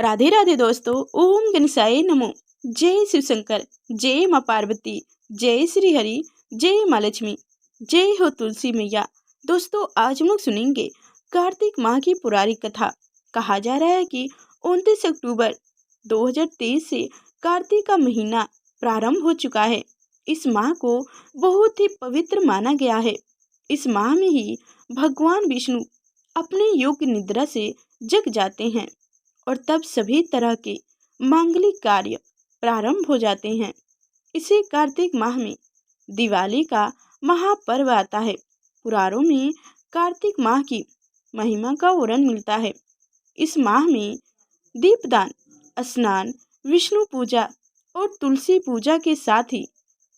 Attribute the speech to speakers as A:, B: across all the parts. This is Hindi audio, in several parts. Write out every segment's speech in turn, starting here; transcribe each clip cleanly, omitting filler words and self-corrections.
A: राधे राधे दोस्तों। ओम गणेशाय नमो। जय शिव शंकर, जय माँ पार्वती, जय श्री हरि, जय माँ लक्ष्मी, जय हो तुलसी मैया। दोस्तों आज हम लोग सुनेंगे कार्तिक माह की पुरानी कथा। कहा जा रहा है कि 29 अक्टूबर 2023 से कार्तिक का महीना प्रारंभ हो चुका है। इस माह को बहुत ही पवित्र माना गया है। इस माह में ही भगवान विष्णु अपने योग निद्रा से जग जाते हैं और तब सभी तरह के मांगलिक कार्य प्रारंभ हो जाते हैं। इसी कार्तिक माह में दिवाली का महापर्व आता है। पुराणों में कार्तिक माह की महिमा का वर्णन मिलता है। इस माह में दीपदान, स्नान, विष्णु पूजा और तुलसी पूजा के साथ ही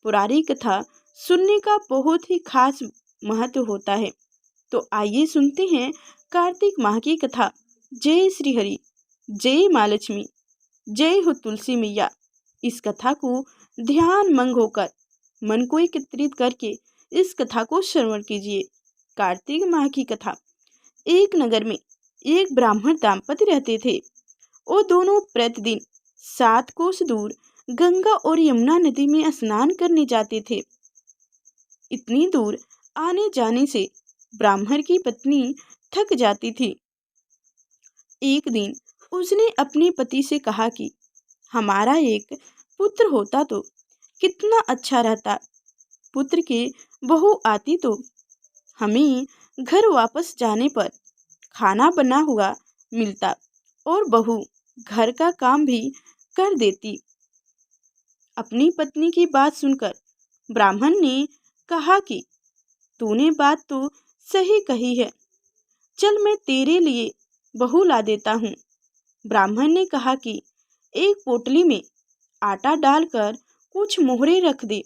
A: पुरानी कथा सुनने का बहुत ही खास महत्व होता है। तो आइए सुनते हैं कार्तिक माह की कथा। जय श्री हरि, जय माँ लक्ष्मी, जय हो तुलसी मैया। इस कथा को ध्यान मंग होकर मन को एकत्रित करके इस कथा को श्रवण कीजिए। कार्तिक माह की कथा। एक नगर में एक ब्राह्मण दाम्पत्य रहते थे। वो दोनों प्रतिदिन 7 कोस दूर गंगा और यमुना नदी में स्नान करने जाते थे। इतनी दूर आने जाने से ब्राह्मण की पत्नी थक जाती थी। एक दिन उसने अपने पति से कहा कि हमारा एक पुत्र होता तो कितना अच्छा रहता। पुत्र के बहू आती तो हमें घर वापस जाने पर खाना बना हुआ मिलता और बहू घर का काम भी कर देती। अपनी पत्नी की बात सुनकर ब्राह्मण ने कहा कि तूने बात तो सही कही है, चल मैं तेरे लिए बहू ला देता हूँ। ब्राह्मण ने कहा कि एक पोटली में आटा डालकर कुछ मोहरे रख दे।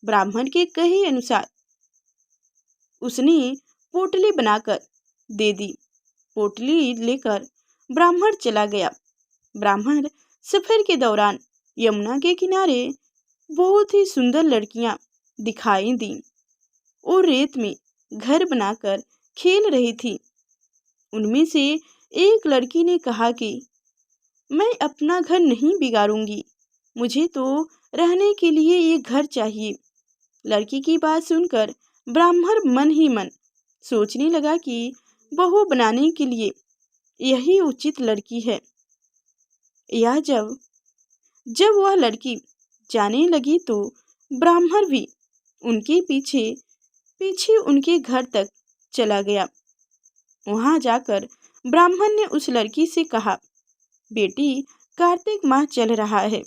A: ब्राह्मण के कहे अनुसार उसने पोटली बनाकर दे दी। पोटली लेकर ब्राह्मण चला गया। ब्राह्मण सफर के दौरान यमुना के किनारे बहुत ही सुंदर लड़कियां दिखाई दी और रेत में घर बनाकर खेल रही थी। उनमें से एक लड़की ने कहा कि मैं अपना घर नहीं बिगाड़ूंगी, मुझे तो रहने के लिए ये घर चाहिए। लड़की की बात सुनकर ब्राह्मण मन ही मन सोचने लगा कि बहू बनाने के लिए यही उचित लड़की है। यह जब वह लड़की जाने लगी तो ब्राह्मण भी उनके पीछे पीछे उनके घर तक चला गया। वहां जाकर ब्राह्मण ने उस लड़की से कहा, बेटी, कार्तिक माह चल रहा है,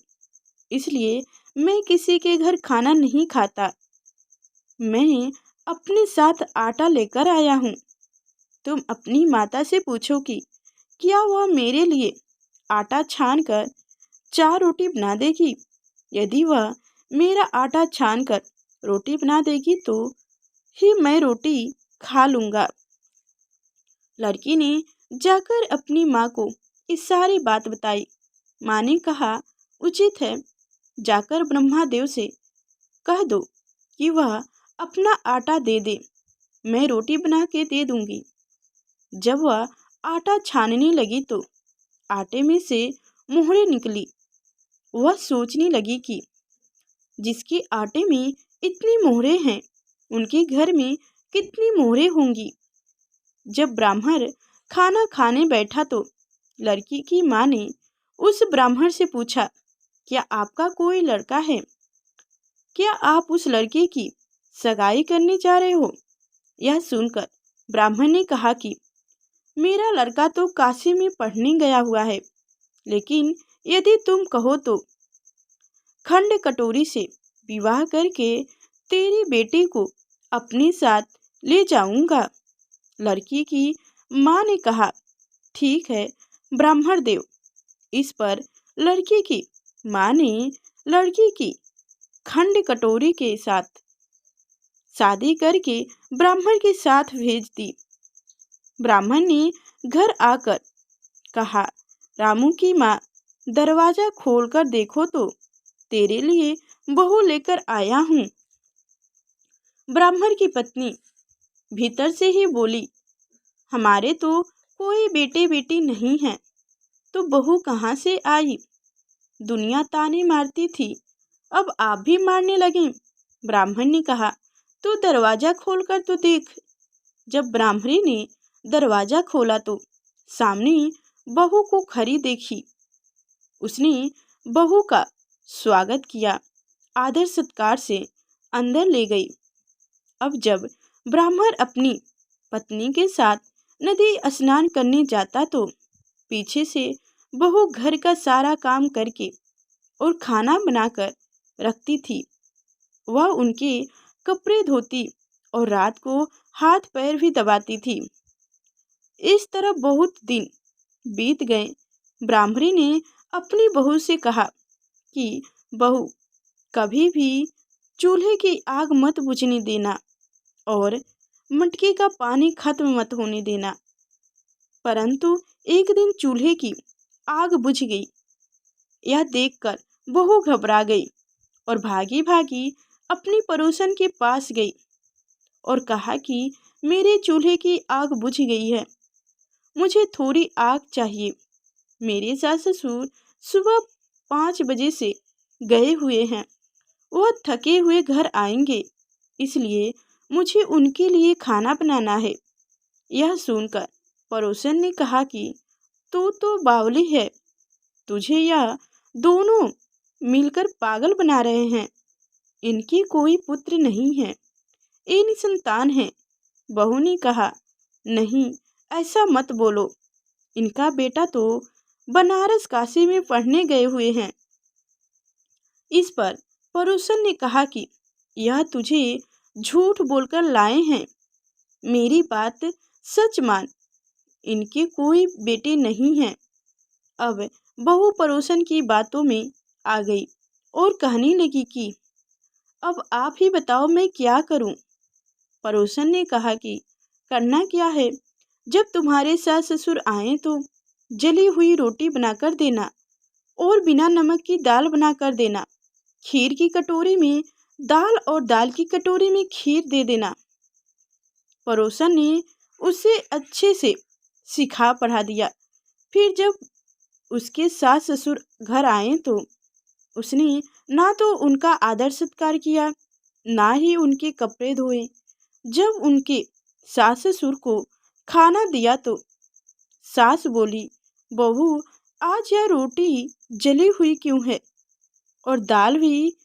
A: इसलिए मैं किसी के घर खाना नहीं खाता। मैं अपने साथ आटा लेकर आया हूँ। तुम अपनी माता से पूछो कि क्या वह मेरे लिए आटा छान कर 4 रोटी बना देगी। यदि वह मेरा आटा छान कर रोटी बना देगी तो ही मैं रोटी खा लूँगा। लड़की ने जाकर अपनी माँ को इस सारी बात बताई। माँ ने कहा, उचित है, जाकर ब्रह्मादेव से कह दो कि वह अपना आटा दे दे, मैं रोटी बना के दे दूंगी। जब वह आटा छानने लगी तो आटे में से मोहरे निकली। वह सोचने लगी कि जिसके आटे में इतनी मोहरे हैं, उनके घर में कितनी मोहरे होंगी। जब ब्राह्मण खाना खाने बैठा तो लड़की की माँ ने उस ब्राह्मण से पूछा, क्या आपका कोई लड़का है? क्या आप उस लड़के की सगाई करने जा रहे हो? यह सुनकर ब्राह्मण ने कहा कि मेरा लड़का तो काशी में पढ़ने गया हुआ है, लेकिन यदि तुम कहो तो खंड कटोरी से विवाह करके तेरी बेटी को अपने साथ ले जाऊंगा। लड़की की माँ ने कहा, ठीक है ब्राह्मण देव। इस पर लड़की की माँ ने लड़की की खंड कटोरी के साथ शादी करके ब्राह्मण के साथ भेज दी। ब्राह्मण ने घर आकर कहा, रामू की माँ, दरवाजा खोलकर देखो तो तेरे लिए बहू लेकर आया हूँ। ब्राह्मण की पत्नी भीतर से ही बोली, हमारे तो कोई बेटे बेटी नहीं है, तो बहू कहाँ से आई? दुनिया ताने मारती थी, अब आप भी मारने लगे। ब्राह्मण ने कहा, तो दरवाजा खोलकर तो देख। जब ब्राह्मणी ने दरवाजा खोला तो सामने बहू को खड़ी देखी। उसने बहू का स्वागत किया, आदर सत्कार से अंदर ले गई। अब जब ब्राह्मण अपनी पत्नी के साथ नदी स्नान करने जाता तो पीछे से बहू घर का सारा काम करके और खाना बनाकर रखती थी। वह उनके कपड़े धोती और रात को हाथ पैर भी दबाती थी। इस तरह बहुत दिन बीत गए। ब्राह्मणी ने अपनी बहू से कहा कि बहू, कभी भी चूल्हे की आग मत बुझने देना और मटके का पानी खत्म मत होने देना। परंतु एक दिन चूल्हे की आग बुझ गई। यह देखकर बहू घबरा गई और भागी भागी अपनी पड़ोसन के पास गई और कहा कि मेरे चूल्हे की आग बुझ गई है, मुझे थोड़ी आग चाहिए। मेरे सास ससुर सुबह 5 बजे से गए हुए हैं, वह थके हुए घर आएंगे, इसलिए मुझे उनके लिए खाना बनाना है। यह सुनकर पड़ोसन ने कहा कि तू तो बावली है, तुझे यह दोनों मिलकर पागल बना रहे हैं। इनकी कोई पुत्र नहीं है, ये निसंतान है। बहू ने कहा, नहीं, ऐसा मत बोलो, इनका बेटा तो बनारस काशी में पढ़ने गए हुए हैं। इस पर पड़ोसन ने कहा कि यह तुझे झूठ बोलकर लाए हैं, मेरी बात सच मान, इनके कोई बेटे नहीं हैं। अब बहू पड़ोसन की बातों में आ गई और कहने लगी कि अब आप ही बताओ मैं क्या करूं। पड़ोसन ने कहा कि करना क्या है, जब तुम्हारे सास ससुर आए तो जली हुई रोटी बनाकर देना और बिना नमक की दाल बनाकर देना। खीर की कटोरी में दाल और दाल की कटोरी में खीर दे देना। पड़ोसन ने उसे अच्छे से सिखा पढ़ा दिया। फिर जब उसके सास ससुर घर आए तो उसने ना तो उनका आदर सत्कार किया, ना ही उनके कपड़े धोए। जब उनके सास ससुर को खाना दिया तो सास बोली, बहू, आज यह रोटी जली हुई क्यों है और दाल भी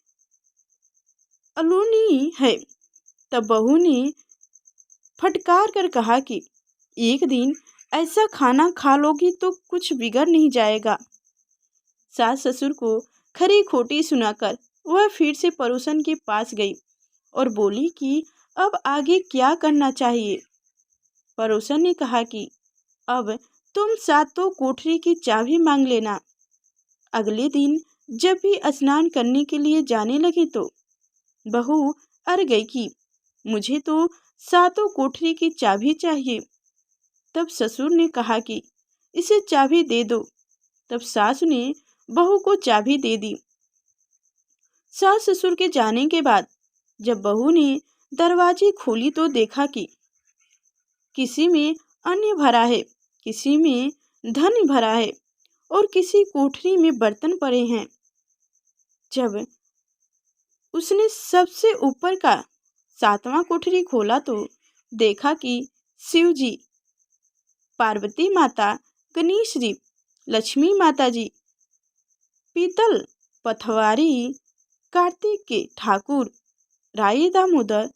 A: अलूनी है। तब बहू ने फटकार कर कहा कि एक दिन ऐसा खाना खा लोगी तो कुछ बिगड़ नहीं जाएगा। सास ससुर को खरी खोटी सुनाकर वह फिर से पड़ोसन के पास गई और बोली कि अब आगे क्या करना चाहिए। पड़ोसन ने कहा कि अब तुम सातों कोठरी की चाबी मांग लेना। अगले दिन जब भी स्नान करने के लिए जाने लगे तो बहू अड़ गई कि मुझे तो सातों कोठरी की चाबी चाहिए। तब ससुर ने कहा कि इसे चाबी दे दो। तब सास ने बहू को चाबी दे दी। सास ससुर के जाने के बाद जब बहू ने दरवाजे खोली तो देखा कि किसी में अन्न भरा है, किसी में धन भरा है और किसी कोठरी में बर्तन पड़े हैं। जब उसने सबसे ऊपर का 7वां कोठरी खोला तो देखा कि शिव जी, पार्वती माता, गणेश जी, लक्ष्मी माता जी, पीतल पथवारी, कार्तिक के ठाकुर, राई दामोदर,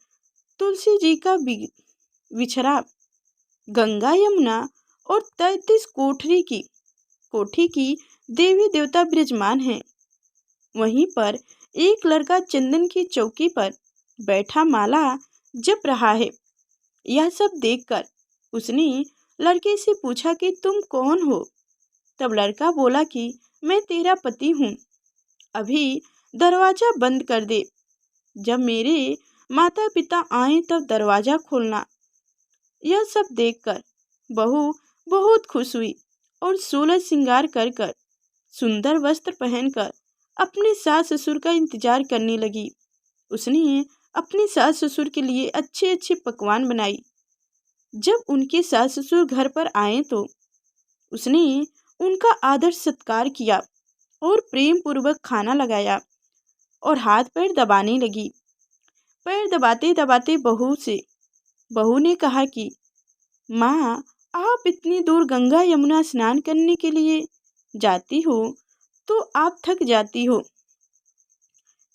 A: तुलसी जी का बिछरा, गंगा यमुना और 33 कोठी की देवी देवता विराजमान हैं। वहीं पर एक लड़का चंदन की चौकी पर बैठा माला जप रहा है। यह सब देखकर उसने लड़के से पूछा कि तुम कौन हो। तब लड़का बोला कि मैं तेरा पति हूँ, अभी दरवाजा बंद कर दे, जब मेरे माता पिता आए तब दरवाजा खोलना। यह सब देखकर बहू बहुत खुश हुई और 16 श्रृंगार कर सुंदर वस्त्र पहनकर अपने सास ससुर का इंतजार करने लगी। उसने अपने सास ससुर के लिए अच्छे अच्छे पकवान बनाई। जब उनके सास ससुर घर पर आए तो उसने उनका आदर सत्कार किया और प्रेम पूर्वक खाना लगाया और हाथ पैर दबाने लगी। पैर दबाते दबाते बहू ने कहा कि माँ, आप इतनी दूर गंगा यमुना स्नान करने के लिए जाती हो तो आप थक जाती हो,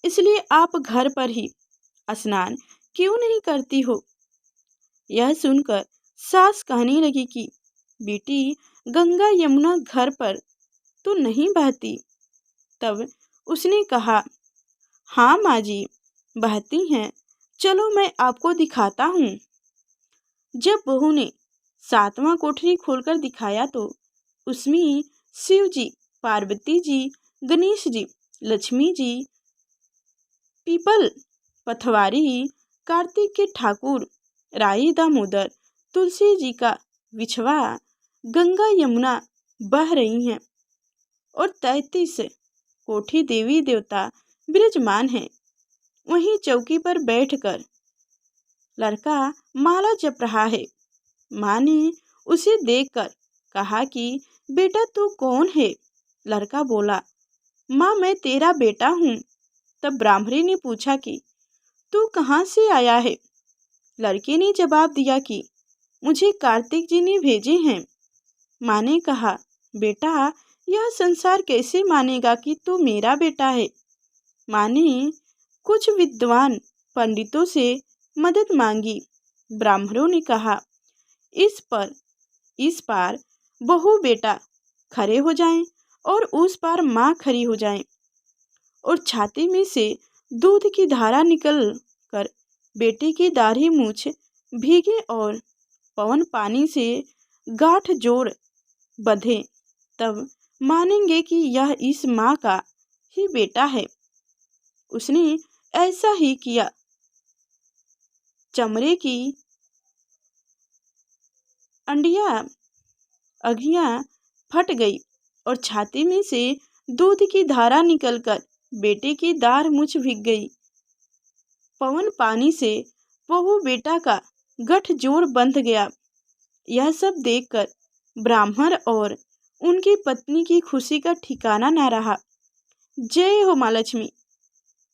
A: इसलिए आप घर पर ही स्नान क्यों नहीं करती हो। यह सुनकर सास कहने लगी कि बेटी, गंगा यमुना घर पर तो नहीं बहती। तब उसने कहा, हाँ माँ जी, बहती हैं, चलो मैं आपको दिखाता हूँ। जब बहू ने 7वां कोठरी खोलकर दिखाया तो उसमें शिव जी, पार्वती जी, गणेश जी, लक्ष्मी जी, पीपल पथवारी, कार्तिक के ठाकुर, राई दामोदर, तुलसी जी का बिछवा, गंगा यमुना बह रही हैं और 33 कोठी देवी देवता विराजमान हैं। वहीं चौकी पर बैठकर लड़का माला जप रहा है। माँ ने उसे देखकर कहा कि बेटा तू कौन है। लड़का बोला, माँ मैं तेरा बेटा हूँ। तब ब्राह्मणी ने पूछा कि तू कहाँ से आया है। लड़के ने जवाब दिया कि मुझे कार्तिक जी ने भेजे हैं। माँ ने कहा, बेटा यह संसार कैसे मानेगा कि तू मेरा बेटा है। माँ ने कुछ विद्वान पंडितों से मदद मांगी। ब्राह्मणों ने कहा, इस पार बहू बेटा खड़े हो जाएं और उस पार माँ खड़ी हो जाएं और छाती में से दूध की धारा निकल कर बेटे की दाढ़ी मूछ भीगे और पवन पानी से गांठ जोड़ बंधे, तब मानेंगे कि यह इस माँ का ही बेटा है। उसने ऐसा ही किया। चमड़े की अगियां फट गई और छाती में से दूध की धारा निकलकर बेटे की दाढ़ मूछ भीग गई। पवन पानी से बहू बेटा का गठजोड़ बंध गया। यह सब देखकर ब्राह्मण और उनकी पत्नी की खुशी का ठिकाना न रहा। जय हो माँ लक्ष्मी,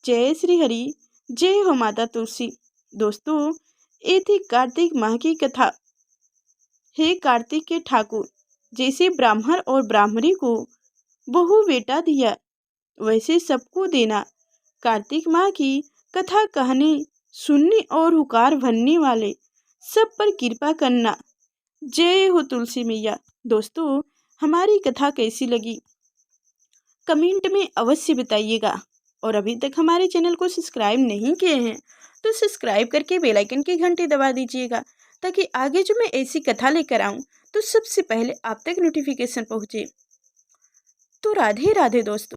A: जय श्री हरि, जय हो माता तुलसी। दोस्तों, ये थी कार्तिक माह की कथा। हे कार्तिक के ठाकुर, जैसे ब्राह्मण और ब्राह्मणी को बहू बेटा दिया, वैसे सबको देना। कार्तिक माह की कथा कहने, सुनने और हुकार भरने वाले सब पर कृपा करना। जय हो तुलसी मैया। दोस्तों, हमारी कथा कैसी लगी कमेंट में अवश्य बताइएगा और अभी तक हमारे चैनल को सब्सक्राइब नहीं किए हैं तो सब्सक्राइब करके बेल आइकन की घंटी दबा दीजिएगा, ताकि आगे जो मैं ऐसी कथा लेकर आऊँ तो सबसे पहले आप तक नोटिफिकेशन पहुँचे। तो राधे राधे दोस्तों।